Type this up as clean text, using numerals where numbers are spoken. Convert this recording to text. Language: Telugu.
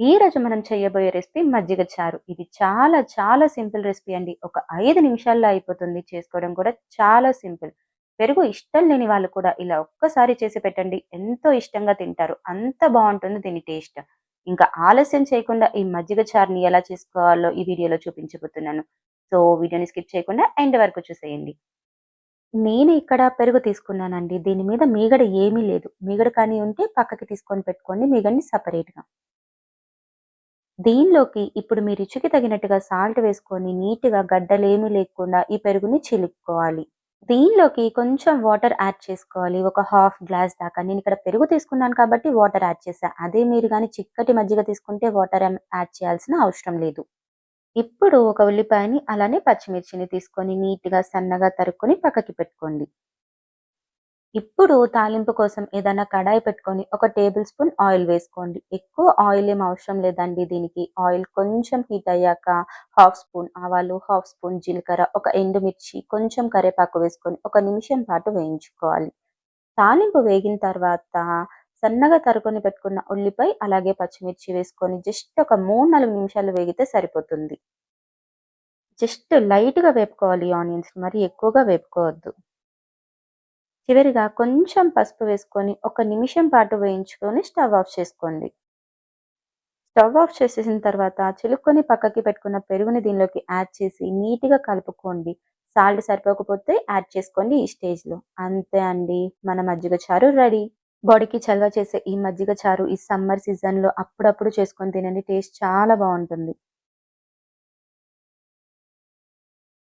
ఈరోజు మనం చేయబోయే రెసిపీ మజ్జిగ చారు. ఇది చాలా చాలా సింపుల్ రెసిపీ అండి. ఒక 5 నిమిషాల్లో అయిపోతుంది. చేసుకోవడం కూడా చాలా సింపుల్. పెరుగు ఇష్టం లేని వాళ్ళు కూడా ఇలా ఒక్కసారి చేసి పెట్టండి. ఎంతో ఇష్టంగా తింటారు. అంత బావుంటుంది దీని టేస్ట్. ఇంకా ఆలస్యం చేయకుండా ఈ మజ్జిగ చారుని ఎలా చేసుకోవాలో ఈ వీడియోలో చూపించబోతున్నాను. సో, వీడియోని స్కిప్ చేయకుండా ఎండ్ వరకు చూసేయండి. నేను ఇక్కడ పెరుగు తీసుకున్నానండి. దీని మీద మీగడ ఏమీ లేదు. మీగడ కానీ ఉంటే పక్కకి తీసుకొని పెట్టుకోండి మీగడని సెపరేట్‌గా. దీనిలోకి ఇప్పుడు మీ రుచికి తగినట్టుగా సాల్ట్ వేసుకొని నీట్‌గా గడ్డలేమీ లేకుండా ఈ పెరుగుని చిలుక్కోవాలి. దీనిలోకి కొంచెం వాటర్ యాడ్ చేసుకోవాలి. ఒక హాఫ్ గ్లాస్ దాకా. నేనిక్కడ పెరుగు తీసుకున్నాను కాబట్టి వాటర్ యాడ్ చేశా. అదే మీరు గాని చిక్కటి మజ్జిగ తీసుకుంటే వాటర్ యాడ్ చేయాల్సిన అవసరం లేదు. ఇప్పుడు ఒక ఉల్లిపాయని అలానే పచ్చిమిర్చిని తీసుకొని నీట్‌గా సన్నగా తరుక్కొని పక్కకి పెట్టుకోండి. ఇప్పుడు తాలింపు కోసం ఏదైనా కడాయి పెట్టుకొని ఒక టేబుల్ స్పూన్ ఆయిల్ వేసుకోండి. ఎక్కువ ఆయిల్ ఏం అవసరం లేదండి దీనికి. ఆయిల్ కొంచెం హీట్ అయ్యాక హాఫ్ స్పూన్ ఆవాలు, హాఫ్ స్పూన్ జీలకర్ర, ఒక ఎండుమిర్చి, కొంచెం కరివేపాకు వేసుకొని ఒక నిమిషం పాటు వేయించుకోవాలి. తాలింపు వేగిన తర్వాత సన్నగా తరుకొని పెట్టుకున్న ఉల్లిపాయ అలాగే పచ్చిమిర్చి వేసుకొని జస్ట్ ఒక 3, 4 నిమిషాలు వేగితే సరిపోతుంది. జస్ట్ లైట్‌గా వేపుకోవాలి ఈ ఆనియన్స్. మరి ఎక్కువగా వేపుకోవద్దు. చివరిగా కొంచెం పసుపు వేసుకొని ఒక నిమిషం పాటు వేయించుకొని స్టవ్ ఆఫ్ చేసుకోండి. స్టవ్ ఆఫ్ చేసేసిన తర్వాత చిలుక్కొని పక్కకి పెట్టుకున్న పెరుగుని దీనిలోకి యాడ్ చేసి నీట్‌గా కలుపుకోండి. సాల్ట్ సరిపోకపోతే యాడ్ చేసుకోండి ఈ స్టేజ్‌లో. అంతే అండి. మన మజ్జిగ చారు రెడీ. బాడీకి చలవ చేసే ఈ మజ్జిగ చారు ఈ సమ్మర్ సీజన్‌లో అప్పుడప్పుడు చేసుకొని తినండి. టేస్ట్ చాలా బావుంటుంది.